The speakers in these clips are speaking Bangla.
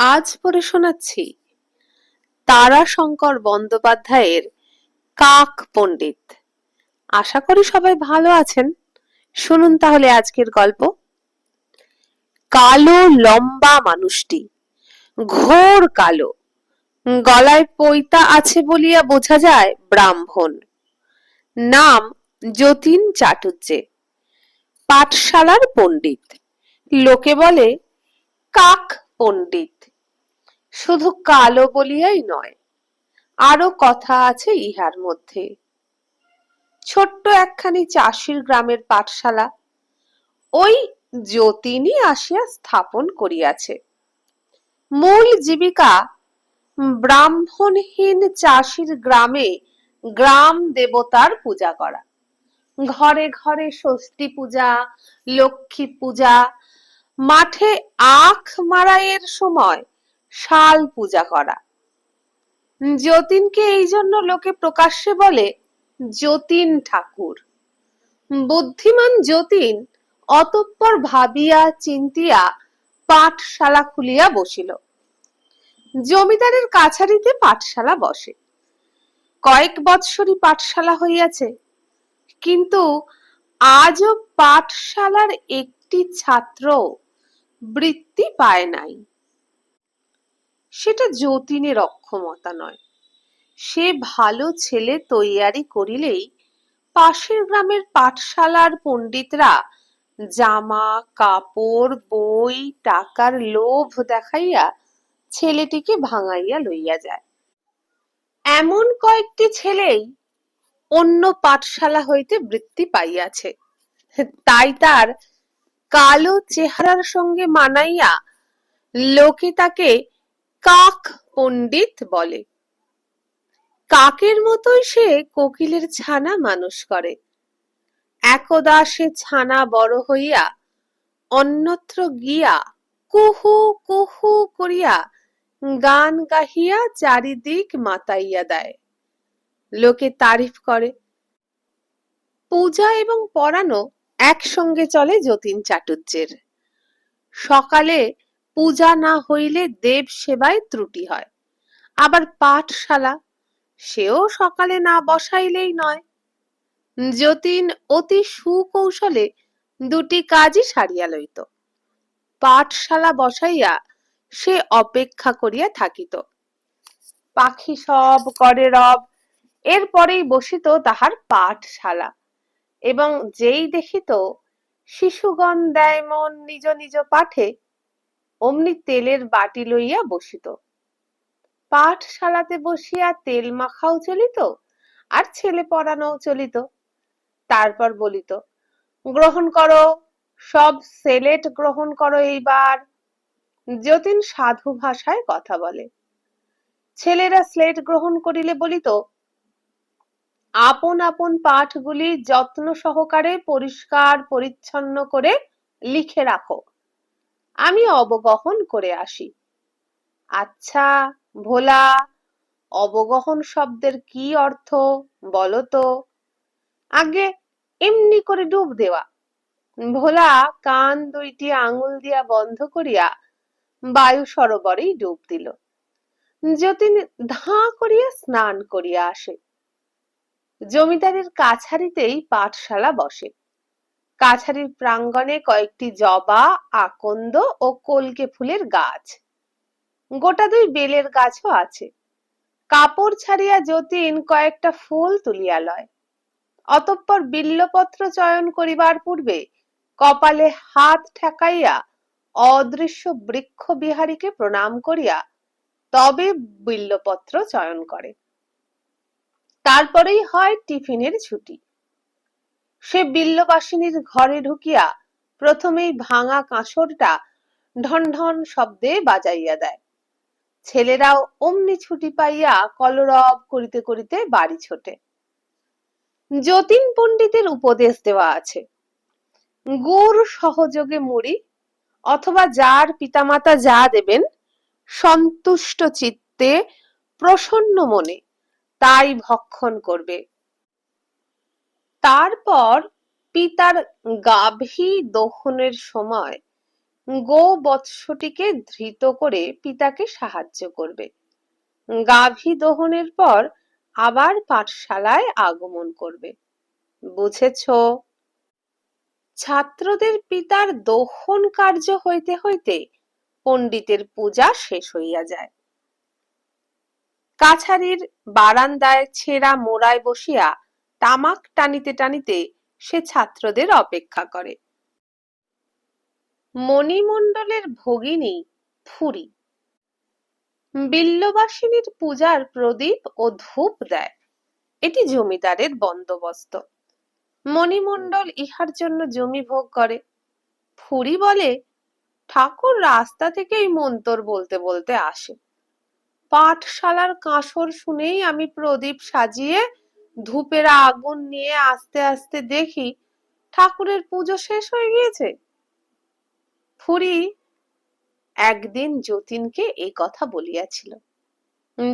আজ পড়ে শোনাচ্ছি তারাশঙ্কর বন্দ্যোপাধ্যায়ের কাক পণ্ডিত। আশা করি সবাই ভালো আছেন। শুনুন তাহলে আজকের গল্প। কালো লম্বা মানুষটি, ঘোর কালো, গলায় পৈতা আছে বলিয়া বোঝা যায় ব্রাহ্মণ। নাম যতীন চাটুজ্জে, পাঠশালার পণ্ডিত। লোকে বলে কাক পণ্ডিত। শুধু কালো বলিয়াই নয়, আরো কথা আছে ইহার মধ্যে। ছোট্ট একখানি চাষির গ্রামের পাঠশালা ওই যতীনই আসিয়া স্থাপন করিয়াছে। মূল জীবিকা ব্রাহ্মণহীন চাষির গ্রামে গ্রাম দেবতার পূজা করা। ঘরে ঘরে ষষ্ঠী পূজা, লক্ষ্মী পূজা, মাঠে আখ মাড়াইয়ের সময় শাল পূজা করা। যতীনকে এই জন্য লোকে প্রকাশ্যে বলে যতীন ঠাকুর। বুদ্ধিমান যতীন অতঃপর ভাবিয়া চিন্তিয়া পাঠশালা খুলিয়া বসিল। জমিদারের কাছারিতে পাঠশালা বসে। কয়েক বৎসরই পাঠশালা হইয়াছে, কিন্তু আজও পাঠশালার একটি ছাত্র বৃত্তি পায় নাই। সেটা যতীনের অক্ষমতা নয়, সে ভালো ছেলে তৈয়ারি করিলেই পাশের গ্রামের পাঠশালার পণ্ডিতরা জামা কাপড় বই টাকার লোভ দেখাইয়া ছেলেটিকে ভাঙাইয়া লইয়া যায়। এমন কয়েকটি ছেলেই অন্য পাঠশালা হইতে বৃত্তি পাইয়াছে, তাই তার কালো চেহারার সঙ্গে মানাইয়া লোকে তাকে কাক পণ্ডিত বলে। কাকের মতোই সে কোকিলের ছানা মানুষ করে। একদা সে ছানা বড় হইয়া অন্যত্র গিয়া কুহু কুহু করিয়া গান গাহিয়া চারিদিক মাতাইয়া দেয়। লোকে তারিফ করে। পূজা এবং পড়ানো একসঙ্গে চলে যতীন চাটুজ্জের। সকালে পূজা না হইলে দেব সেবায় ত্রুটি হয়, আবার পাঠশালা সেও সকালে না বসাইলেই নয়। যতীন অতি সুকৌশলে দুটি কাজই সারিয়া লইত। পাঠশালা বসাইয়া সে অপেক্ষা করিয়া থাকিত। পাখি সব করে রব, এরপরেই বসিত তাহার পাঠশালা, এবং যেই দেখিত শিশুগণ দেয় মন নিজ নিজ পাঠে, অমনি তেলের বাটি লইয়া বসিত। পাঠশালাতে বসিয়া তেল মাখাও চলিত, আর ছেলে পড়ানোও চলিত। তারপর বলিত, গ্রহণ করো, সব সেলেট গ্রহণ করো এইবার। যতীন সাধু ভাষায় কথা বলে। ছেলেরা স্লেট গ্রহণ করিলে বলিত, আপন আপন পাঠগুলি যত্ন সহকারে পরিষ্কার পরিচ্ছন্ন করে লিখে রাখো, আমি অবগহন করে আসি। আচ্ছা ভোলা, অবগহন শব্দের কি অর্থ বলো তো? আগে এমনি করে ডুব দেওয়া। ভোলা কান দুইটি আঙুল দিয়া বন্ধ করিয়া বায়ু সরোবরেই ডুব দিল। যতীন ধাঁ করিয়া স্নান করিয়া আসে। জমিদারের কাছারিতেই পাঠশালা বসে। কাছারির প্রাঙ্গণে কয়েকটি জবা, আকন্দ ও কলকে ফুলের গাছ, গোটা দুই বেলের গাছও আছে। কাপড় ছাড়িয়া যতীন কয়েকটা ফুল তুলিয়া লয়। অতঃপর বিল্বপত্র চয়ন করিবার পূর্বে কপালে হাত ঠেকাইয়া অদৃশ্য বৃক্ষ বিহারীকে প্রণাম করিয়া তবে বিল্বপত্র চয়ন করে। তারপরেই হয় টিফিনের ছুটি। সে বিল্ববাসিনীর ঘরে ঢুকিয়া প্রথমেই ভাঙা কাঁসরটা ঢন ঢন শব্দে বাজাইয়া দেয়। ছেলেরাও অমনি ছুটি পাইয়া কলরব করিতে করিতে বাড়ি ছোটে। যতীন পণ্ডিতের উপদেশ দেওয়া আছে, গুড় সহযোগে মুড়ি, অথবা যার পিতামাতা যা দেবেন সন্তুষ্ট চিত্তে প্রসন্ন মনে তাই ভক্ষণ করবে। তারপর পিতার গাভী দহনের সময় গো বৎসটিকে ধৃত করে পিতাকে সাহায্য করবে। গাভী দহনের পর আবার পাঠশালায় আগমন করবে। বুঝেছ? ছাত্রদের পিতার দহন কার্য হইতে হইতে পণ্ডিতের পূজা শেষ হইয়া যায়। কাছারির বারান্দায় ছেঁড়া মোড়ায় বসিয়া তামাক টানিতে টানিতে সে ছাত্রদের অপেক্ষা করে। মণিমণ্ডলের ভগিনী ফুরি বিল্ববাসিনীর পূজার প্রদীপ ও ধূপ দেয়। এটি জমিদারের বন্দোবস্ত। মণিমণ্ডল ইহার জন্য জমি ভোগ করে। ফুরি বলে, ঠাকুর রাস্তা থেকেই মন্তর বলতে বলতে আসে। পাঠশালার কাঁসর শুনেই আমি প্রদীপ সাজিয়ে ধূপের আগুন নিয়ে আস্তে আস্তে দেখি ঠাকুরের পুজো শেষ হয়ে গিয়েছে। ফুরি একদিন যতীনকে এই কথা বলিয়াছিল।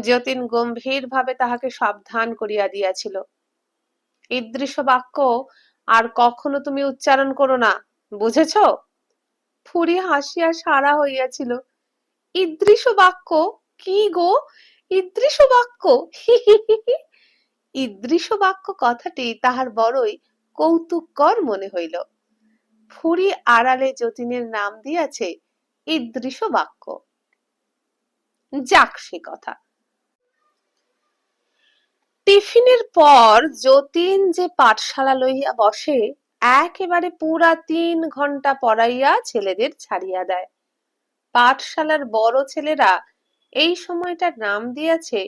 যতীন গম্ভীর ভাবে তাহাকে সাবধান করিয়া দিয়াছিল, ঈদৃশ বাক্য আর কখনো তুমি উচ্চারণ করো না, বুঝেছ? ফুরি হাসিয়া সারা হইয়াছিল। ঈদৃশ বাক্য? কি গো ঈদৃশ বাক্য? ঈদৃশ বাক্য কথাটি তাহার বড়ই কৌতুককর মনে হইল। ফুরি আড়ালে যতীনের নাম দিয়াছে ঈদৃশ বাক্য। যাক সে কথা। টিফিনের পর যতীন যে পাঠশালা লইয়া বসে, একেবারে পুরা 3 ঘন্টা পড়াইয়া ছেলেদের ছাড়িয়া দেয়। পাঠশালার বড় ছেলেরা এই সময়টার নাম দিয়াছে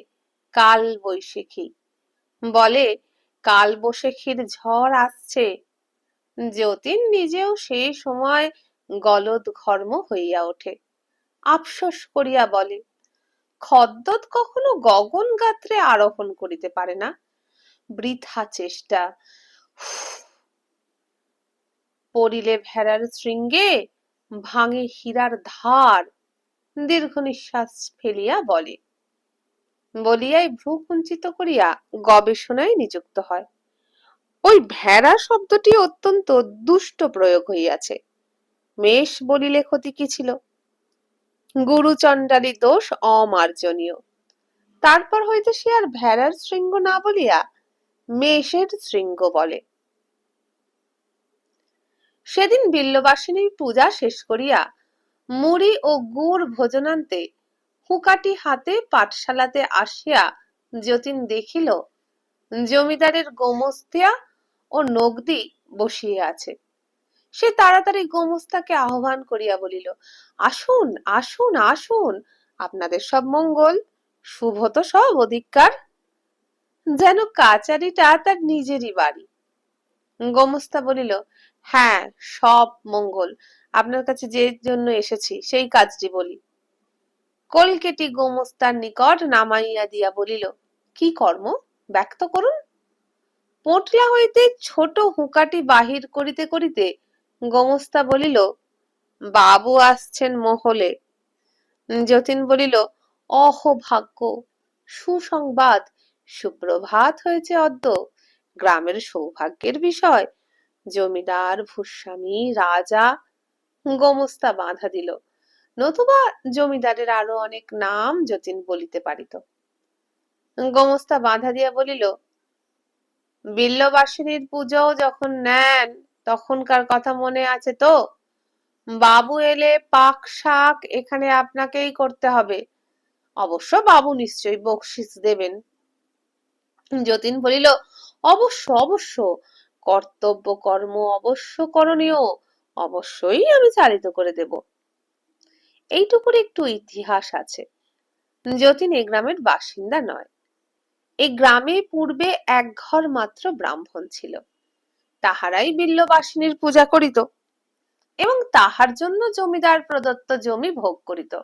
কাল বৈশাখী। বলে কাল বৈশাখীর ঝড় আসছে। যতীন নিজেও সেই সময় গলদ ঘর্ম হইয়া ওঠে। আফসোস করিয়া বলে, খদ্যোত কখনো গগন গাত্রে আরোহণ করিতে পারে না, বৃথা চেষ্টা। পড়িলে ভেড়ার শৃঙ্গে, ভাঙে হীরার ধার। দীর্ঘ নিঃশ্বাস ফেলিয়া বলে, বলিয়াই ভ্রু কুঞ্চিত করিয়া গবেষণায় নিযুক্ত হয়। ওই ভেড়া শব্দটি অত্যন্ত দুষ্ট প্রয়োগ হইয়াছে। মেষ বলিলে ক্ষতি কি ছিল? গুরুচণ্ডালী দোষ অমার্জনীয়। তারপর হইতে সে আর ভেড়ার শৃঙ্গ না বলিয়া মেষের শৃঙ্গ বলে। সেদিন বিল্ববাসিনীর পূজা শেষ করিয়া মুড়ি ও গুড় ভোজনান্তে হুঁকাটি হাতে পাঠশালাতে আসিয়া যতীন দেখিল জমিদারের গোমস্তিয়া ও নগদি বসিয়া আছে। সে তাড়াতাড়ি গোমস্তাকে আহ্বান করিয়া বলিল, আসুন আসুন আসুন, আপনাদের সব মঙ্গল, শুভ তো সব অধিকার। যেন কাচারিটা তার নিজেরই বাড়ি। গোমস্তা বলিল, হ্যাঁ সব মঙ্গল, আপনার কাছে যে জন্য এসেছি সেই কাজটি বলি। কলকেটি গোমস্তার নিকট নামাইয়া দিয়া বলিল, কি কর্ম ব্যক্ত করুন। পোটলা হইতে ছোট হুঁকাটি বাহির করিতে করিতে গোমস্তা বলিল, বাবু আসছেন মহলে। যতীন বলিল, অহোভাগ্য, সুসংবাদ, সুপ্রভাত হয়েছে অদ্য, গ্রামের সৌভাগ্যের বিষয়, জমিদার ভূস্বামী রাজা। গোমস্তা বাধা দিল, নতুবা জমিদারের আরো অনেক নাম যতীন বলিতে পারিত। গোমস্তা বাধা দিয়া বলিল, বিল্ববাসিনীর পুজো যখন নেন তখনকার কথা মনে আছে তো? বাবু এলে পাক শাক এখানে আপনাকেই করতে হবে। অবশ্য বাবু নিশ্চয়ই বকশিস দেবেন। যতীন বলিল, অবশ্য অবশ্য, কর্তব্য কর্ম অবশ্য করণীয়, অবশ্যই আমি চালিত করে দেব। এইটুকুর একটু ইতিহাস আছে। যতীন এ গ্রামের বাসিন্দা নয়। এই গ্রামে পূর্বে এক ঘর মাত্র ব্রাহ্মণ ছিল। তাহারাই বিল্ববাসিনীর পূজা করিত এবং তাহার জন্য জমিদার প্রদত্ত জমি ভোগ করিত।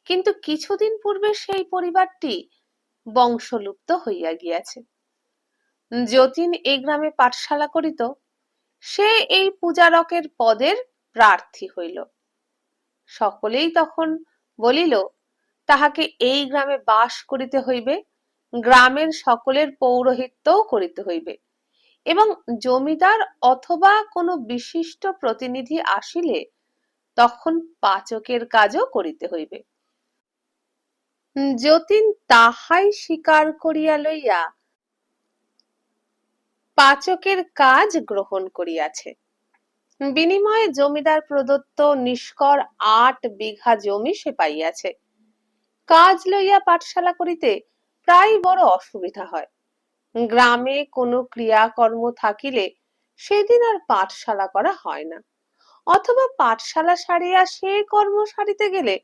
কিন্তু কিছুদিন পূর্বে সেই পরিবারটি বংশলুপ্ত হইয়া গিয়াছে। যতীন এই গ্রামে পাঠশালা করিত, সে এই পূজারকের পদের প্রার্থী হইল। সকলেই তখন বলিল, তাহাকে এই গ্রামে বাস করিতে হইবে, গ্রামের সকলের পৌরোহিত্যও করিতে হইবে এবং জমিদার অথবা কোনো বিশিষ্ট প্রতিনিধি আসিলে তখন পাচকের কাজও করিতে হইবে। যতীন তাহাই স্বীকার করিয়া লইয়া পাচকের কাজ গ্রহণ করিয়াছে। বিনিময়ে জমিদার প্রদত্ত নিষ্কর ৮ বিঘা জমি সে পাইয়াছে। কাজ লইয়া পাঠশালা করিতে প্রায় বড় অসুবিধা হয়। গ্রামে কোনো ক্রিয়াকর্ম থাকিলে সেদিন আর পাঠশালা করা হয় না, অথবা পাঠশালা সারিয়া সে কর্ম সারিতে গেলে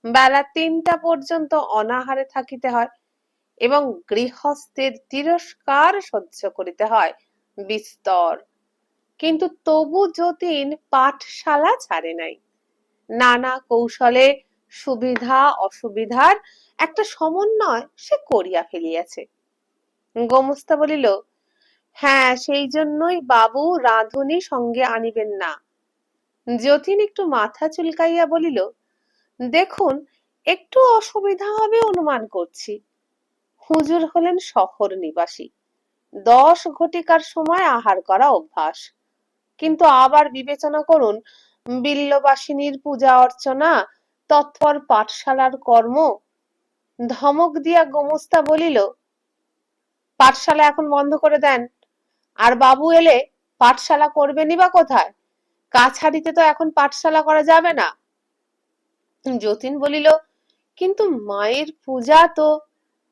বেলা ৩টা পর্যন্ত অনাহারে থাকিতে হয় এবং গৃহস্থের তিরস্কার সহ্য করিতে হয় বিস্তর। কিন্তু তবু যতীন পাঠশালা ছাড়ে নাই। নানা কৌশলে সুবিধা অসুবিধার একটা সমন্বয় সে করিয়া ফেলিয়াছে। গোমস্তা বলিল, হ্যাঁ, সেই জন্যই বাবু রাঁধুনি সঙ্গে আনিবেন না। যতীন একটু মাথা চুলকাইয়া বলিল, দেখুন, একটু অসুবিধা হবে অনুমান করছি। হুজুর হলেন শহর নিবাসী, 10 ঘটিকার সময় আহার করা অভ্যাস। কিন্তু আবার বিবেচনা করুন, বিল্লবাসিনীর পূজা অর্চনা, তৎপর পাঠশালার কর্ম। ধমক দিয়া গোমস্তা বলিল, পাঠশালা এখন বন্ধ করে দেন, আর বাবু এলে পাঠশালা করবেনই বা কোথায়? কাছারিতে তো এখন পাঠশালা করা যাবে না। যতীন বলিল, কিন্তু মায়ের পূজা তো।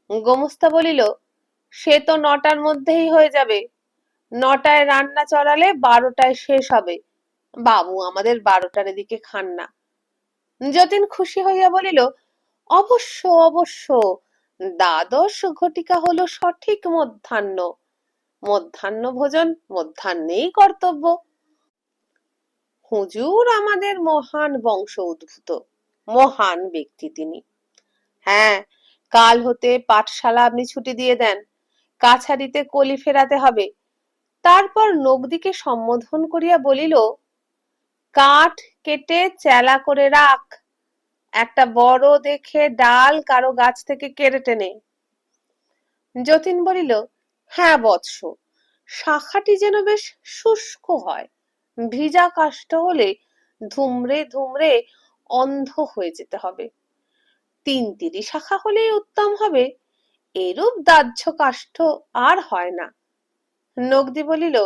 গোমস্তা বলিল, সে তো 9টার মধ্যেই হয়ে যাবে। 9টায় রান্না চড়ালে 12টায় শেষ হবে। বাবু আমাদের 12টার এদিকে খান না। যতীন খুশি হইয়া বলিল, অবশ্য অবশ্য, 12 ঘটিকা হলো সঠিক মধ্যাহ্ন। মধ্যাহ্ন ভোজন মধ্যাহ্নেই কর্তব্য। হুজুর আমাদের মহান বংশ উদ্ভূত, মহান ব্যক্তি তিনি। হ্যাঁ, কাল হতে পাঠশালা আপনি ছুটি দিয়ে দেন। কাছারিতে কলি ফেরাতে হবে। তারপর নগদিকে সম্বোধন করিয়া বলিল, কাঠ কেটে চেলা করে রাখ, একটা বড় দেখে ডাল কারো গাছ থেকে কেড়ে টেনে। যতীন বলিল, হ্যাঁ বৎস, শাখাটি যেন বেশ শুষ্ক হয়। ভিজা কাষ্ঠ হলে ধুমড়ে ধুমড়ে অন্ধ হয়ে যেতে হবে। 3 শাখা হলেই উত্তম হবে। এরূপ দাহ্য কাষ্ঠ আর হয় না। নগদি বলিল,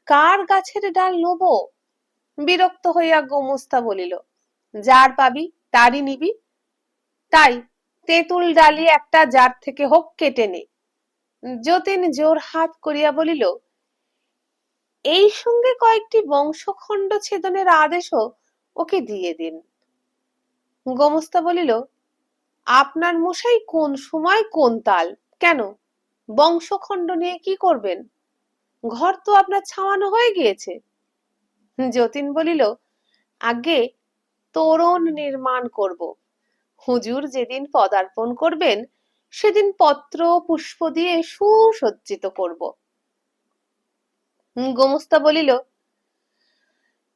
কার গাছের ডাল নেব? বিরক্ত হইয়া গোমস্তা বলিল, যার পাবি তারই নিবি। তাই তেঁতুল ডালি একটা যার থেকে হোক কেটে নে। যতীন জোর হাত করিয়া বলিল, এই সঙ্গে কয়েকটি বংশখণ্ড ছেদনের আদেশও ওকে দিয়ে দিন। গোমস্তা বলিল, আপনার মশাই কোন সময় কোন তাল, কেন বংশখণ্ড নিয়ে কি করবেন? ঘর তো আপনার ছাওয়ানো হয়ে গিয়েছে। যতীন বলিল, আগে তোরণ নির্মাণ করব। হুজুর যেদিন পদার্পণ করবেন সেদিন পত্র পুষ্প দিয়ে সুসজ্জিত করব। গোমস্তা বলিল,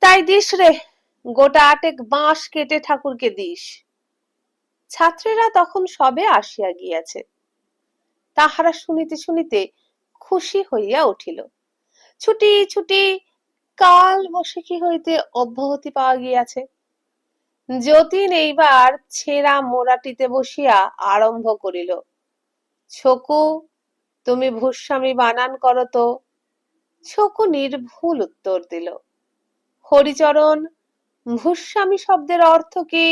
তাই দিস রে, গোটা 8 বাঁশ কেটে ঠাকুরকে দিস। ছাত্রেরা তখন সবে আসিয়া গিয়াছে। তাহারা শুনিতে শুনিতে খুশি হইয়া উঠিল। ছুটি ছুটি, কাল বৈশাখী হইতে অব্যাহতি পাওয়া গিয়াছে। যতীন এইবার ছেঁড়া মোড়াটিতে বসিয়া আরম্ভ করিল, ছকু, তুমি ভূস্বামী বানান করো তো। ছকু নির্ভুল উত্তর দিল, হরিচরণ। ভূস্বামী শব্দের অর্থ কি?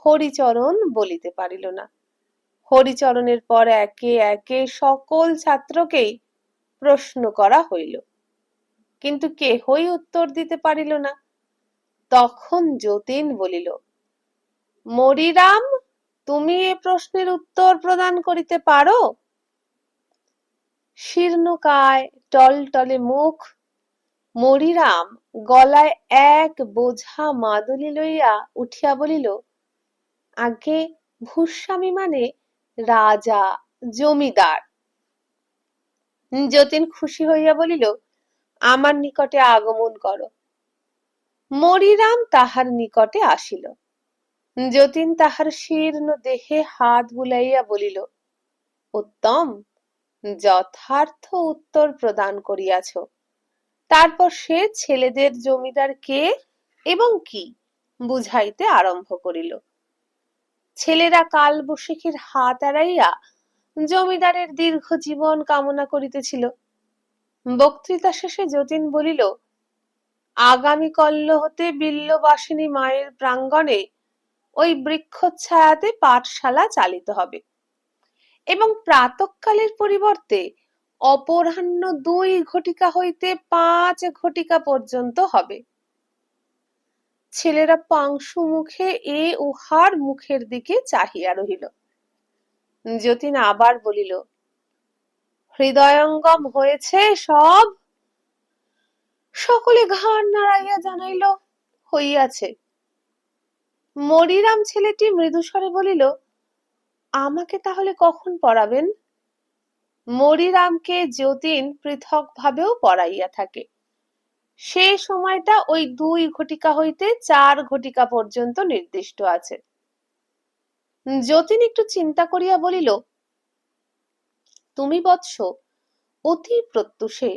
হরিচরণ বলিতে পারিল না। হরিচরণের পর একে একে সকল ছাত্রকেই প্রশ্ন করা হইল, কিন্তু কেহই উত্তর দিতে পারিল না। তখন যতীন বলিল, মরিরাম, তুমি এ প্রশ্নের উত্তর প্রদান করিতে পারো? শীর্ণকায় টলটলে মুখ মরিরাম গলায় এক বোঝা মাদুলি লইয়া উঠিয়া বলিল, আগে ভূস্বামী মানে রাজা, জমিদার। যতীন খুশি হইয়া বলিল, আমার নিকটে আগমন করো। মরিরাম তাহার নিকটে আসিল। যতীন তাহার শীর্ণ দেহে হাত বুলাইয়া বলিল, উত্তম, যথার্থ উত্তর প্রদান করিয়াছ। তারপর সে ছেলেদের জমিদার কে এবং কি বুঝাইতে আরম্ভ করিল। ছেলেরা কাল বৈশাখীর হাত এড়াইয়া জমিদারের দীর্ঘ জীবন কামনা করিতেছিল। বক্তৃতা শেষে যতীন বলিল, আগামী কল্য হতে বিল্ববাসিনী মায়ের প্রাঙ্গণে ওই বৃক্ষচ্ছায়াতে পাঠশালা চালিত হবে এবং প্রাতঃকালের পরিবর্তে অপরাহ্ন 2 ঘটিকা হইতে 5 ঘটিকা পর্যন্ত হবে। ছেলেরা পাংশু মুখে উহার মুখের দিকে চাহিয়া রহিল। যতীন আবার বলিল, হৃদয়ঙ্গম হয়েছে সব? সকলে ঘাড় নাড়াইয়া জানাইল, হইয়াছে। মরিরাম ছেলেটি মৃদুস্বরে বলিল, আমাকে তাহলে কখন পড়াবেন? মরিরামকে যতীন পৃথক ভাবেও পড়াইয়া থাকে। সেই সময়টা ওই 2 ঘটিকা হইতে 4 ঘটিকা পর্যন্ত নির্দিষ্ট আছে। যতীন একটু চিন্তা করিয়া বলিল, তুমি বৎস অতি প্রত্যুষে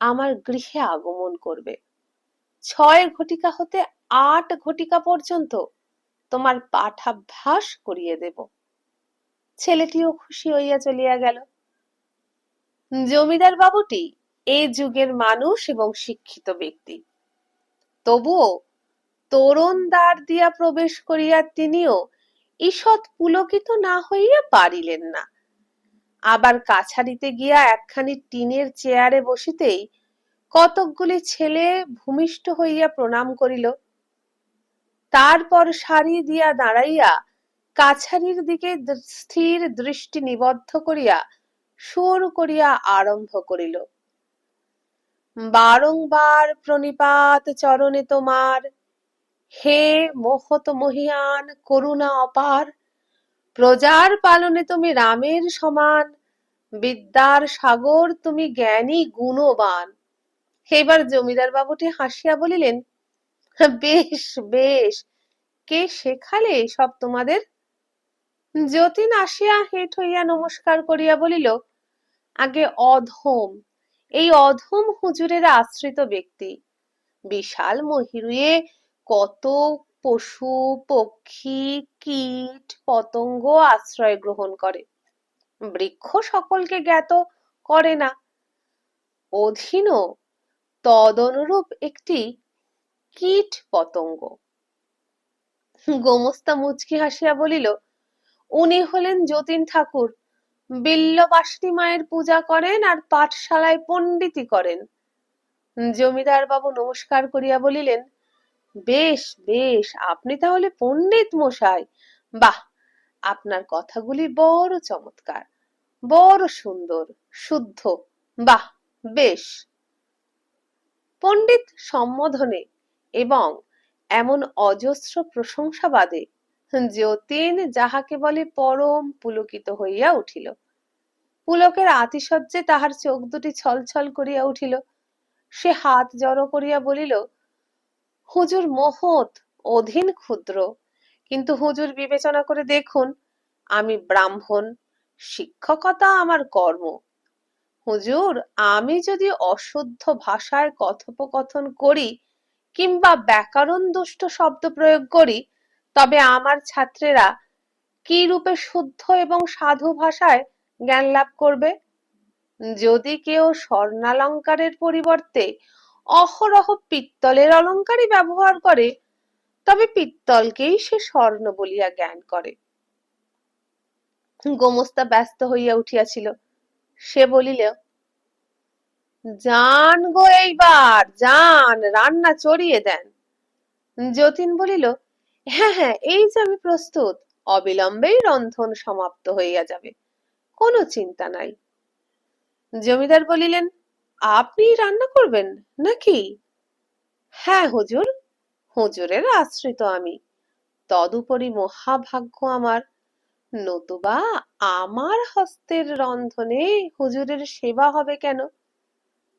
আমার গৃহে আগমন করবে। 6 ঘটিকা হতে 8 ঘটিকা পর্যন্ত তোমার পাঠাভ্যাস করিয়ে দেব। ছেলেটিও খুশি হইয়া চলিয়া গেল। জমিদার বাবুটি এ যুগের মানুষ এবং শিক্ষিত ব্যক্তি, তবুও তোরণ দ্বার দিয়া প্রবেশ করিয়া তিনিও ঈষৎ পুলকিত না হইয়া পারিলেন না। আবার কাছারিতে গিয়া একখানি টিনের চেয়ারে বসিতেই কতকগুলি ছেলে ভূমিষ্ঠ হইয়া প্রণাম করিল। তারপর সারি দিয়া দাঁড়াইয়া কাছারির দিকে স্থির দৃষ্টি নিবদ্ধ করিয়া সুর করিয়া আরম্ভ করিল, বারংবার প্রণিপাত চরণে তোমার, হে মোহত মহিয়ান করুণা অপার, প্রজার পালনে তুমি রামের সমান, বিদ্যার সাগর তুমি জ্ঞানী গুণবান। এবার জমিদার বাবুটি হাসিয়া বলিলেন, বেশ বেশ, কে শেখালে সব তোমাদের? যতীন আসিয়া হেঁট হইয়া নমস্কার করিয়া বলিল, আগে অধম, এই অধম হুজুরের আশ্রিত ব্যক্তি। বিশাল মহিরুহে কত পশু পক্ষী কীট পতঙ্গ আশ্রয় গ্রহণ করে, বৃক্ষ সকলকে জ্ঞাত করে না। অধীনও তদনুরূপ একটি কীট পতঙ্গ। গোমস্তা মুচকি হাসিয়া বলিল, উনি হলেন যতীন ঠাকুর, বিল্ববাসিনী মায়ের পূজা করেন আর পাঠশালায় পণ্ডিতি করেন। জমিদার বাবু নমস্কার করিয়া বলিলেন, বেশ বেশ, আপনি তাহলে পণ্ডিত মশাই। বাহ, আপনার কথাগুলি বড় চমৎকার, বড় সুন্দর, শুদ্ধ, বাহ বেশ। পণ্ডিত সম্বোধনে এবং এমন অজস্র প্রশংসাবাদে যতীন যাহাকে বলে পরম পুলকিত হইয়া উঠিল। পুলকের আতিশয্যে তাহার চোখ দুটি ছলছল করিয়া উঠিল। সে হাত জড়ো করিয়া বলিল, হুজুর মহৎ, অধীন ক্ষুদ্র, কিন্তু হুজুর বিবেচনা করে দেখুন, আমি ব্রাহ্মণ, শিক্ষকতা আমার কর্ম। হুজুর, আমি যদি অশুদ্ধ ভাষায় কথোপকথন করি কিংবা ব্যাকরণ দুষ্ট শব্দ প্রয়োগ করি, তবে আমার ছাত্রেরা কি রূপে শুদ্ধ এবং সাধু ভাষায় জ্ঞান লাভ করবে? যদি কেউ স্বর্ণালঙ্কারের পরিবর্তে অহরহ পিত্তলের অলঙ্কারই ব্যবহার করে, তবে পিত্তলকেই সে স্বর্ণ বলিয়া জ্ঞান করে। গোমস্তা ব্যস্ত হইয়া উঠিয়াছিল। সে বলিল, যান গো, এইবার যান, রান্না চড়িয়ে দেন। যতীন বলিল, হ্যাঁ হ্যাঁ, এই যে আমি প্রস্তুত, অবিলম্বেই রন্ধন সমাপ্ত হইয়া যাবে, কোনো চিন্তা নাই। জমিদার বলিলেন, আপনি রান্না করবেন নাকি? হ্যাঁ হুজুর, হুজুরের আশ্রিত আমি, তদুপরি মহাভাগ্য আমার, নতুবা আমার হস্তের রন্ধনে হুজুরের সেবা হবে কেন?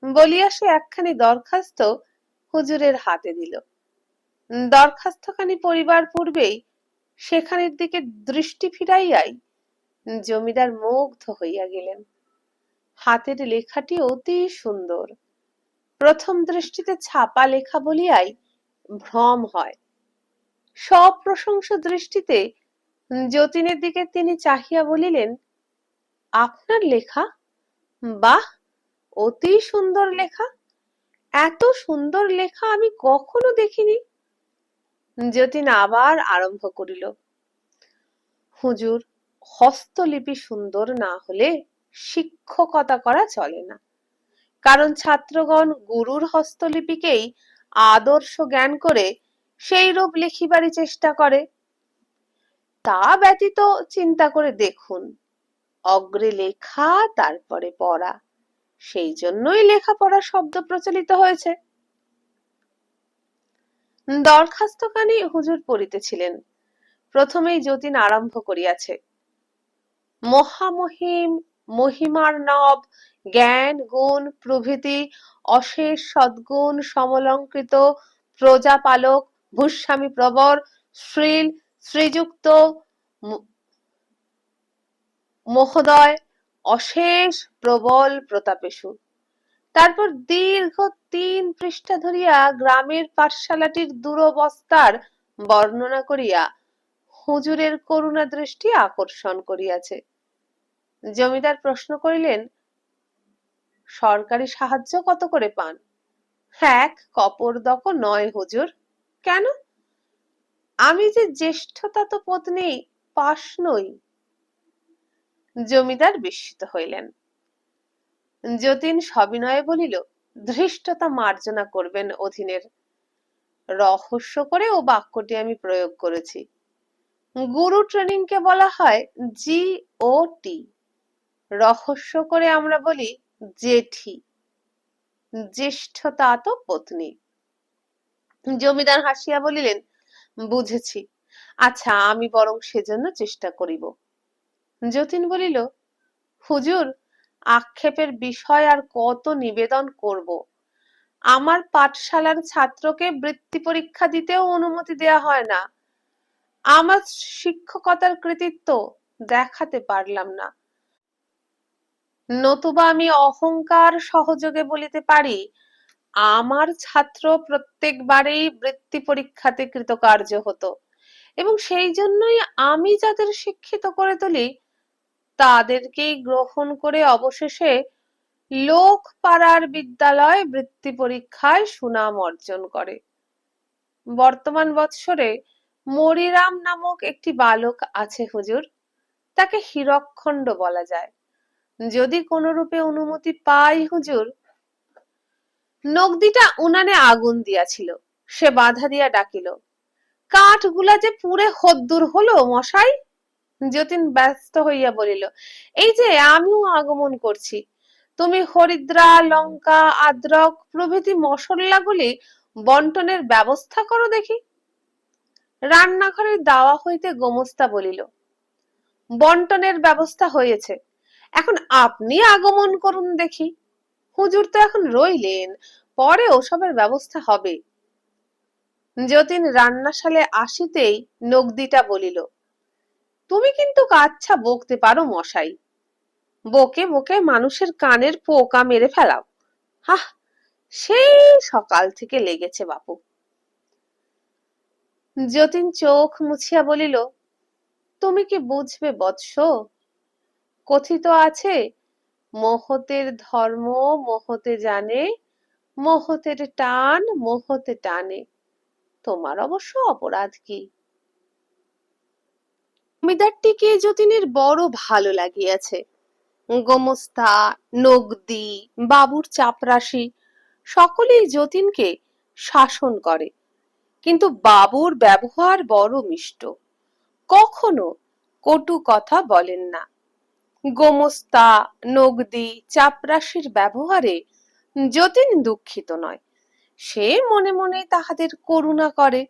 বলিয়া সে একখানি দরখাস্ত হুজুরের হাতে দিল। দরখাস্তখানি পড়িবার পূর্বেই সেখানের দিকে দৃষ্টি ফিরাইয়াই জমিদার মুগ্ধ হইয়া গেলেন। হাতের লেখাটি অতি সুন্দর। প্রথম দৃষ্টিতে ছাপা লেখা বলিয়াই ভ্রম হয়। সপ্রশংস দৃষ্টিতে যতীনের দিকে তিনি চাহিয়া বলিলেন, আপনার লেখা? বাহ, অতি সুন্দর লেখা। এত সুন্দর লেখা আমি কখনো দেখিনি। যতীন আবার আরম্ভ করিল, হুজুর, হস্তলিপি সুন্দর না হলে শিক্ষকতা করা চলে না। কারণ ছাত্রগণ গুরুর হস্তলিপিকেই আদর্শ জ্ঞান করে সেই রূপ লিখিবারই চেষ্টা করে। তা ব্যতীত চিন্তা করে দেখুন, অগ্রে লেখা, তারপরে পড়া, সেই জন্যই লেখাপড়া শব্দ প্রচলিত হয়েছে। দরখাস্তখানি হুজুর পড়িতেছিলেন। প্রথমেই যতীন আরম্ভ করিয়াছে, মহামহিম মহিমার্ণব জ্ঞান গুণ প্রভৃতি অশেষ সদ্গুণ সমলঙ্কৃত প্রজাপালক ভূস্বামী প্রবর শ্রীল শ্রীযুক্ত মহোদয় অশেষ প্রবল প্রতাপেষু। তারপর দীর্ঘ ৩ পৃষ্ঠা ধরিয়া গ্রামের পাঠশালাটির দুরবস্থার বর্ণনা করিয়া হুজুরের করুণা দৃষ্টি আকর্ষণ করিয়াছে। জমিদার প্রশ্ন করিলেন, সরকারি সাহায্য কত করে পান? ১ কপরদকও নয় হুজুর। কেন? আমি যে জ্যেষ্ঠতাত পত্নী, পাশ নই। জমিদার বিস্মিত হইলেন। যতীন সবিনয়ে বলিল, ধৃষ্টতা মার্জনা করবেন অধীনের। রহস্য করে ও বাক্যটি আমি প্রয়োগ করেছি। গুরু ট্রেনিং কে বলা হয় GOT, রহস্য করে আমরা বলি জেঠি, জ্যেষ্ঠতাত পত্নী। জমিদার হাসিয়া বলিলেন, বুঝেছি, আচ্ছা আমি বরং সেজন্য চেষ্টা করিব। যতীন বলিল, হুজুর, আক্ষেপের বিষয় আর কত নিবেদন করব। আমার পাঠশালার ছাত্রকে বৃত্তি পরীক্ষা দিতেও অনুমতি দেয়া হয় না। আমার শিক্ষকতার কৃতিত্ব দেখাতে পারলাম না। নতুবা আমি অহংকার সহযোগে বলিতে পারি, আমার ছাত্র প্রত্যেকবারেই বৃত্তি পরীক্ষাতে কৃতকার্য হতো, এবং সেই জন্যই আমি যাদের শিক্ষিত করে তুলি তাদেরকেই গ্রহণ করে অবশেষে লোক পাড়ার বিদ্যালয় বৃত্তি পরীক্ষায় সুনাম অর্জন করে। বর্তমান বৎসরে মরিরাম নামক একটি বালক আছে হুজুর, তাকে হীরকখণ্ড বলা যায়। যদি কোন রূপে অনুমতি পাই হুজুর। নগদিটা উনানে আগুন দিয়াছিল, সে বাধা দিয়া ডাকিল, কাঠগুলা যে পুড়ে হদ্দুর হলো মশাই। যতীন ব্যস্ত হইয়া বলিল, এই যে আমিও আগমন করছি। তুমি হরিদ্রা, লঙ্কা, আদ্রক প্রভৃতি মশলাগুলি বন্টনের ব্যবস্থা করো দেখি। রান্নাঘরের দাওয়া হইতে গোমস্তা বলিল, বন্টনের ব্যবস্থা হয়েছে, এখন আপনি আগমন করুন দেখি। হুজুর তো এখন রইলেন, পরে ওসবের ব্যবস্থা হবে। যতীন রান্নাশালে আসিতেই নগদিটা বলিল, তুমি কিন্তু আচ্ছা বকতে পারো মশাই, বকে বকে মানুষের কানের পোকা মেরে ফেলাও। হাহ, সেই সকাল থেকে লেগেছে বাপু। যতীন চোখ মুছিয়া বলিল, তুমি কি বুঝবে বৎস? কথিত আছে, মহতের ধর্ম মহতে জানে, মহতের টান মহতে টানে। তোমার অবশ্য অপরাধ কি? জমিদারটিকে যতীনের বড় ভালো লাগিয়াছে। গোমস্তা, নগদি, বাবুর চাপরাশি সকলেই যতীনকে শাসন করে, কিন্তু বাবুর ব্যবহার বড় মিষ্ট, কখনো কটু কথা বলেন না। গোমস্তা, নগদি, চাপরাশির ব্যবহারে যতীন দুঃখিত নয়, সে মনে মনে তাহাদের করুণা করে।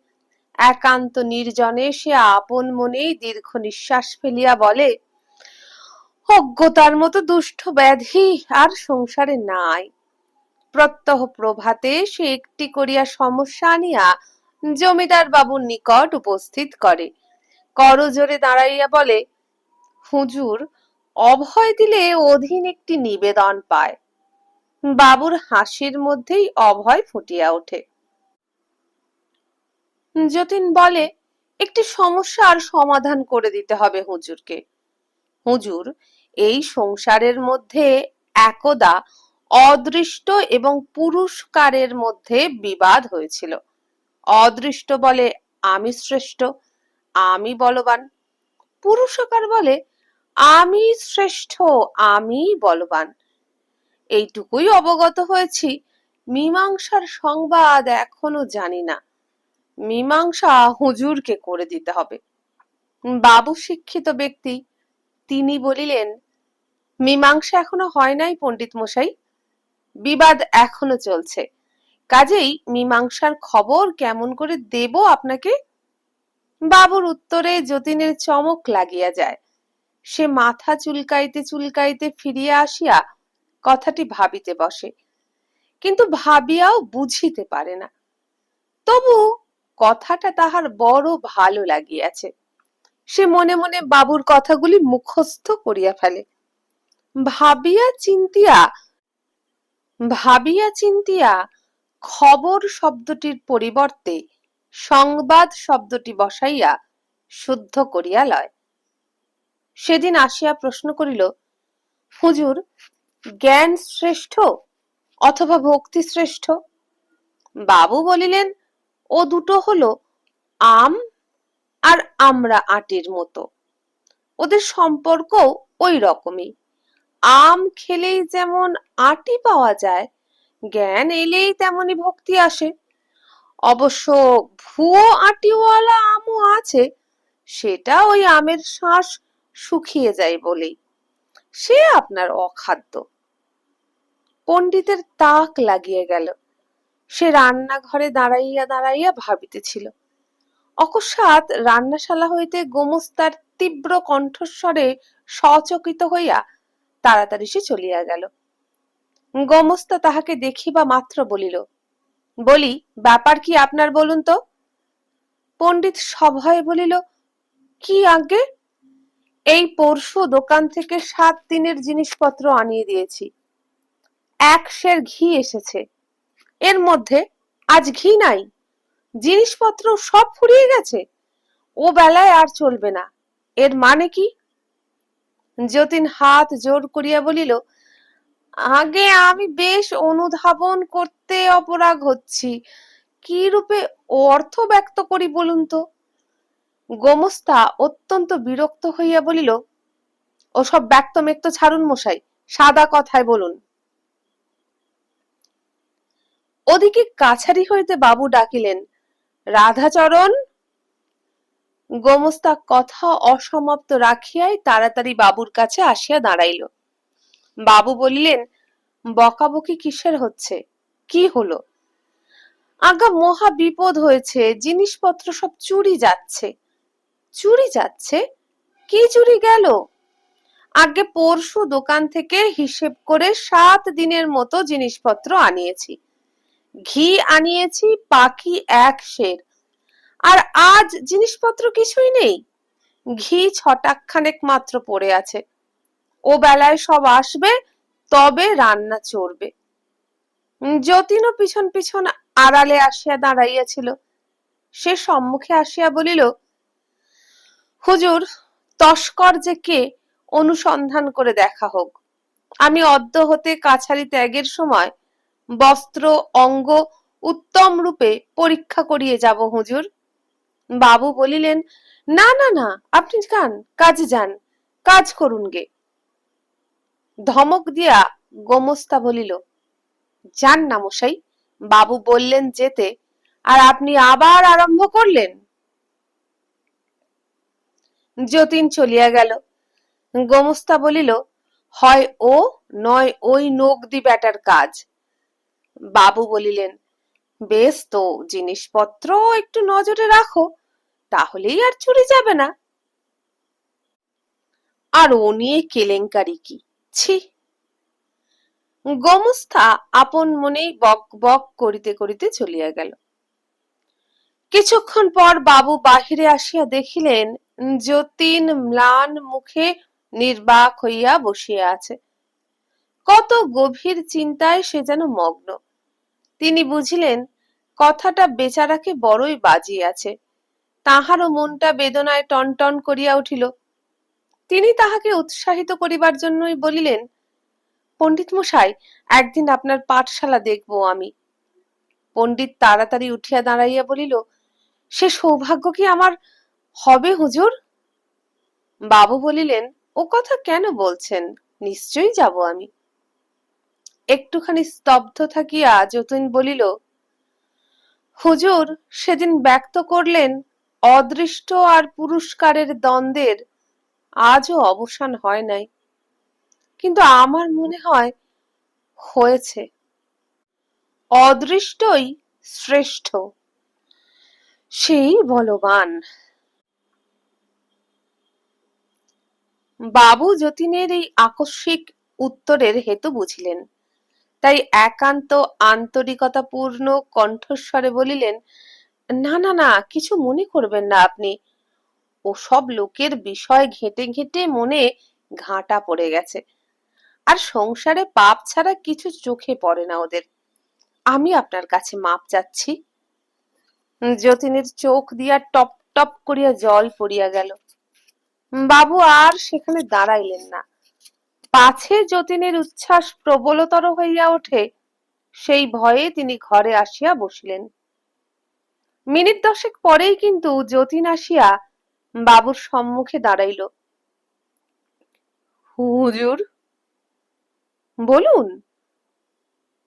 একান্ত নির্জনে সে আপন মনেই দীর্ঘ নিঃশ্বাস ফেলিয়া বলে, অজ্ঞতার মতো দুষ্ট ব্যাধি আর সংসারে নাই। প্রত্যহ প্রভাতে সে একটি করিয়া সমস্যা আনিয়া জমিদার বাবুর নিকট উপস্থিত করে, করজোরে দাঁড়াইয়া বলে, হুজুর, অভয় দিলে অধীন একটি নিবেদন পায়। বাবুর হাসির মধ্যেই অভয় ফুটিয়া ওঠে। যতীন বলে, একটি সমস্যার সমাধান করে দিতে হবে হুজুরকে। হুজুর, এই সংসারের মধ্যে একদা অদৃষ্ট এবং পুরস্কারের মধ্যে বিবাদ হয়েছিল। অদৃষ্ট বলে আমি শ্রেষ্ঠ, আমি বলবান। পুরুষকার বলে আমি শ্রেষ্ঠ, আমি বলবান। এইটুকুই অবগত হয়েছি, মীমাংসার সংবাদ এখনো জানি না। মীমাংসা হুজুরকে করে দিতে হবে। বাবু শিক্ষিত ব্যক্তি, তিনি বলিলেন, মীমাংসা এখনো হয় নাই পণ্ডিত মশাই, বিবাদ এখনো চলছে, কাজেই মীমাংসার খবর কেমন করে দেব আপনাকে? বাবুর উত্তরে যতীনের চমক লাগিয়া যায়। সে মাথা চুলকাইতে চুলকাইতে ফিরিয়া আসিয়া কথাটি ভাবিতে বসে, কিন্তু ভাবিয়াও বুঝিতে পারে না। তবু কথাটা তাহার বড় ভালো লাগিয়াছে। সে মনে মনে বাবুর কথাগুলি মুখস্থ করিয়া ফেলে। ভাবিয়া চিন্তিয়া খবর শব্দটির পরিবর্তে সংবাদ শব্দটি বসাইয়া শুদ্ধ করিয়া লয়। সেদিন আসিয়া প্রশ্ন করিল, হুজুর, জ্ঞান শ্রেষ্ঠ অথবা ভক্তি শ্রেষ্ঠ? বাবু বলিলেন, ও দুটো হলো আম আর আমরা আটির মতো, ওদের সম্পর্ক ওই রকমই। আম খেলেই যেমন আটি পাওয়া যায়, জ্ঞান এলেই তেমনি ভক্তি আসে। অবশ্য ভুয়ো আটিওয়ালা আমও আছে, সেটা ওই আমের শ্বাস শুকিয়ে যায় বলেই, সে আপনার অখাদ্য। পণ্ডিতের তাক লাগিয়ে গেল। সে রান্নাঘরে দাঁড়াইয়া দাঁড়াইয়া ভাবিতেছিল। অকস্মাৎ রান্নাশালা হইতে গোমস্তার তীব্র কণ্ঠস্বরে সচকিত হইয়া তাড়াতাড়ি সে চলিয়া গেল। গোমস্তা তাহাকে দেখিবা মাত্র বলিল, বলি, ব্যাপার কি আপনার বলুন তো? পণ্ডিত সভয়ে বলিল, কি আজ্ঞে? এই পরশু দোকান থেকে 7 দিনের জিনিসপত্র আনিয়ে দিয়েছি। 1 সের ঘি এসেছে, এর মধ্যে আজ ঘি নাই। জিনিসপত্র সব ফুরিয়ে গেছে, ও বেলায় আর চলবে না, এর মানে কি? যতীন হাত জোর করিয়া বলিল, আগে আমি বেশ অনুধাবন করতে অপরাগ হচ্ছি, কি রূপে অর্থ ব্যক্ত করি বলুন তো? গোমস্তা অত্যন্ত বিরক্ত হইয়া বলিল, ওসব ব্যক্ত মেক্ত ছাড়ুন মশাই, সাদা কথায় বলুন। ওদিকে কাছারি হইতে বাবু ডাকিলেন, রাধাচরণ। গোমস্তা কথা অসমাপ্ত রাখিয়াই তাড়াতাড়ি বাবুর কাছে আসিয়া দাঁড়াইল। বাবু বলিলেন, বকাবকি কিসের হচ্ছে? কি হলো? আজ্ঞা, মহা বিপদ হয়েছে, জিনিসপত্র সব চুরি যাচ্ছে। চুরি যাচ্ছে? কি চুরি গেল? আগে পরশু দোকান থেকে হিসেব করে 7 দিনের মতো জিনিসপত্র আনিয়েছি। ঘি আনিয়েছি বাকি 1 সের, আর আজ জিনিসপত্র কিছুই নেই। ঘি 6 টাকখানেক মাত্র পড়ে আছে। ও বেলায় সব আসবে, তবে রান্না চড়বে। যতীনও পিছন পিছন আড়ালে আসিয়া দাঁড়াইয়াছিল। সে সম্মুখে আসিয়া বলিল, হুজুর, তস্কর যে কে অনুসন্ধান করে দেখা হোক। আমি অদ্য হতে কাছারি ত্যাগের সময় বস্ত্র অঙ্গ উত্তম রূপে পরীক্ষা করিয়ে যাব হুজুর। বাবু বলিলেন, না না না, আপনি যান, কাজে যান, কাজ করুন গে। ধমক দিয়া গোমস্তা বলিল, যান না মশাই, বাবু বললেন যেতে, আর আপনি আবার আরম্ভ করলেন। যতীন চলিয়া গেল। গোমস্তা বলিল, হয় ও, নয় ওই নগদি ব্যাটার কাজ। বাবু বলিলেন, বেশ তো, জিনিসপত্র একটু নজরে রাখো, তাহলেই আর চুরি যাবে না। আর ও নিয়ে কেলেঙ্কারি কি, ছি। গোমস্তা আপন মনেই বক বক করিতে করিতে চলিয়া গেল। কিছুক্ষণ পর বাবু বাহিরে আসিয়া দেখিলেন, যতীন ম্লান মুখে নির্বাক হইয়া বসিয়া আছে। কত গভীর চিন্তায় সে যেন মগ্ন। তিনি বুঝিলেন, কথাটা বেচারাকে বড়ই বাজিয়াছে। তাহারও মনটা বেদনায় টনটন করিয়া উঠিল। তিনি তাহাকে উৎসাহিত করিবার জন্যই বলিলেন, পণ্ডিত মশাই, একদিন আপনার পাঠশালা দেখব আমি। পণ্ডিত তাড়াতাড়ি উঠিয়া দাঁড়াইয়া বলিল, সে সৌভাগ্য কি আমার হবে হুজুর? বাবু বলিলেন, ও কথা কেন বলছেন, নিশ্চয়ই যাব আমি। একটুখানি স্তব্ধ থাকিয়া যতীন বলিল, হুজুর সেদিন ব্যক্ত করলেন অদৃষ্ট আর পুরস্কারের দ্বন্দ্বের আজও অবসান হয় নাই, কিন্তু আমার মনে হয় হয়েছে। অদৃষ্টই শ্রেষ্ঠ, সেই বলবান। বাবু যতীনের এই আকস্মিক উত্তরের হেতু বুঝিলেন, তাই একান্ত আন্তরিকতাপূর্ণ কণ্ঠস্বরে বলিলেন, না না না, কিছু মনে করবেন না আপনি। ওসব লোকের বিষয় ঘেঁটে ঘেঁটে মনে ঘাঁটা পড়ে গেছে, আর সংসারে পাপ ছাড়া কিছু চোখে পড়ে না ওদের। আমি আপনার কাছে মাপ চাচ্ছি। যতীনের চোখ দিয়া টপ টপ করিয়া জল পড়িয়া গেল। বাবু আর সেখানে দাঁড়াইলেন না। পাছে যতীনের উচ্ছ্বাস প্রবলতর হইয়া ওঠে, সেই ভয়ে তিনি ঘরে আসিয়া বসিলেন। মিনিট 10 পরেই কিন্তু যতীন আসিয়া বাবুর সম্মুখে দাঁড়াইল। হুজুর, বলুন।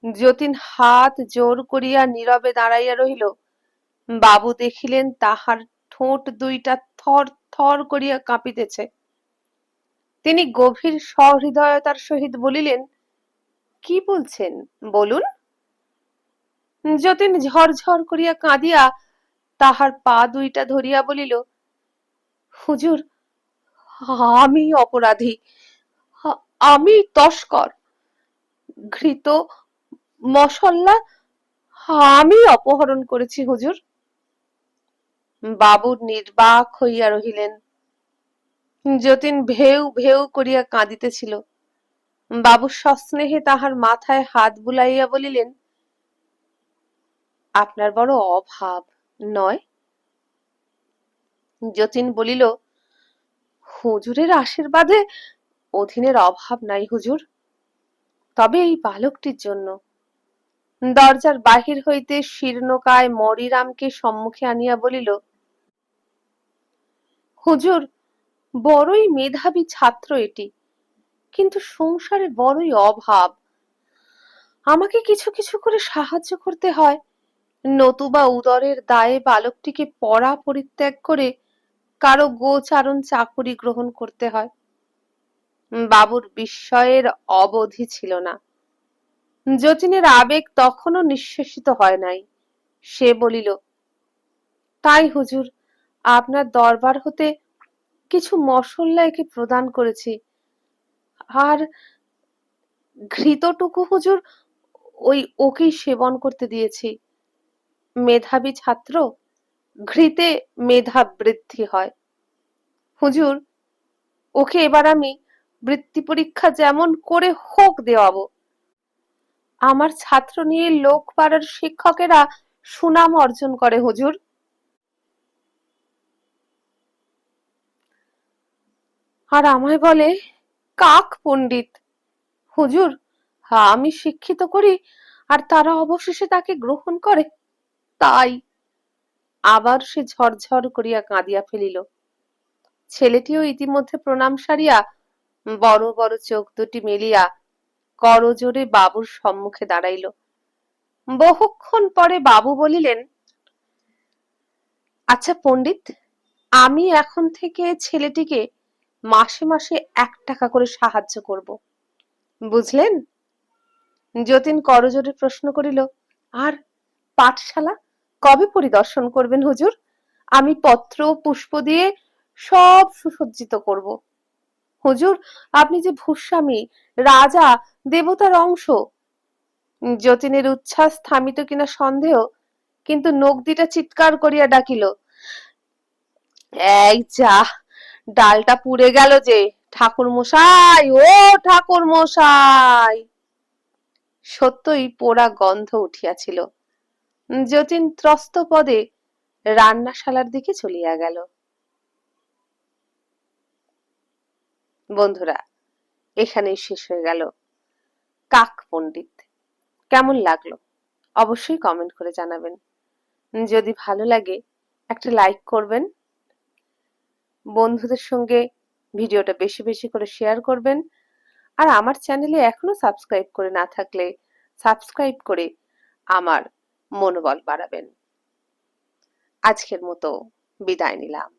যতীন হাত জোর করিয়া নীরবে দাঁড়াইয়া রহিল। বাবু দেখিলেন তাহার ঠোঁট দুইটা থর থর করিয়া কাঁপিতেছে। তিনি গভীর সহৃদয়তার সহিত বলিলেন, কি বলছেন বলুন। যতীন ঝরঝর করিয়া কাঁদিয়া তাহার পা দুইটা ধরিয়া বলিল, হুজুর, আমি অপরাধী, আমি তস্কর, ঘৃত মশল্লা আমি অপহরণ করেছি হুজুর। বাবু নির্বাক হইয়া রহিলেন। যতীন ভেউ ভেউ করিয়া কাঁদিতেছিল। বাবু সস্নেহে তাহার মাথায় হাত বুলাইয়া বলিলেন, আপনার বড় অভাব নয়? যতীন বলিল, হুজুরের আশীর্বাদে অধীনের অভাব নাই হুজুর, তবে এই বালকটির জন্য। দরজার বাহির হইতে শীর্ণকায় মরিরামকে সম্মুখে আনিয়া বলিল, হুজুর, বড়ই মেধাবী ছাত্র এটি, কিন্তু সংসারে বড়ই অভাব। আমাকে কিছু কিছু করে সাহায্য করতে হয়, নতুবা উদরের দায়ে বালকটিকে পড়া পরিত্যাগ করে কারো গোচারণ চাকুরি গ্রহণ করতে হয়। বাবুর বিস্ময়ের অবধি ছিল না। যতীনের আবেগ তখনও নিঃশেষিত হয় নাই। সে বলিল, তাই হুজুর, আপনার দরবার হতে কিছু মশল্লা একে প্রদান করেছি, আর ঘৃতটুকু হুজুর ওকেই সেবন করতে দিয়েছি। মেধাবী ছাত্র, ঘৃতে মেধা বৃদ্ধি হয়। হুজুর, ওকে এবার আমি বৃত্তি পরীক্ষা যেমন করে হোক দেওয়াবো। আমার ছাত্র নিয়ে লোক পাড়ার শিক্ষকেরা সুনাম অর্জন করে হুজুর। আর আমায় বলে কাক পণ্ডিত। হুজুর, আমি শিক্ষিত করি আর তারা অবশেষে তাকে গ্রহণ করে, তাই। আবার সে ঝরঝর করিয়া কাঁদিয়া ফেলিল। ছেলেটিও ইতিমধ্যে প্রণাম সারিয়া বড় বড় চোখ দুটি মেলিয়া করজোড়ে বাবুর সম্মুখে দাঁড়াইল। বহুক্ষণ পরে বাবু বলিলেন, আচ্ছা পণ্ডিত, আমি এখন থেকে ছেলেটিকে মাসে মাসে 1 টাকা করে সাহায্য করব, বুঝলেন? যতীন করজোড়ে প্রশ্ন করিল, আর পাঠশালা কবে পরিদর্শন করবেন হুজুর? আমি পত্র পুষ্প দিয়ে সব সুসজ্জিত করব। হুজুর, আপনি যে ভূস্বামী, রাজা, দেবতার অংশ। যতীনের উচ্ছ্বাস থামিত কিনা সন্দেহ, কিন্তু নগদিটা চিৎকার করিয়া ডাকিল, এই যা, ডালটা পুড়ে গেল যে। ঠাকুর মশাই, ও ঠাকুর মশাই! সত্যই পোড়া গন্ধ উঠিয়াছিল। যতীন ত্রস্ত পদে রান্নাশালার দিকে চলিয়া গেল। বন্ধুরা, এখানেই শেষ হয়ে গেল কাক পণ্ডিত। কেমন লাগলো অবশ্যই কমেন্ট করে জানাবেন। যদি ভালো লাগে একটা লাইক করবেন, বন্ধুদের সঙ্গে ভিডিওটা বেশি বেশি করে শেয়ার করবেন, আর আমার চ্যানেলে এখনো সাবস্ক্রাইব করে না থাকলে সাবস্ক্রাইব করে আমার মনোবল বাড়াবেন। আজকের মতো বিদায় নিলাম।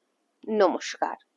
নমস্কার।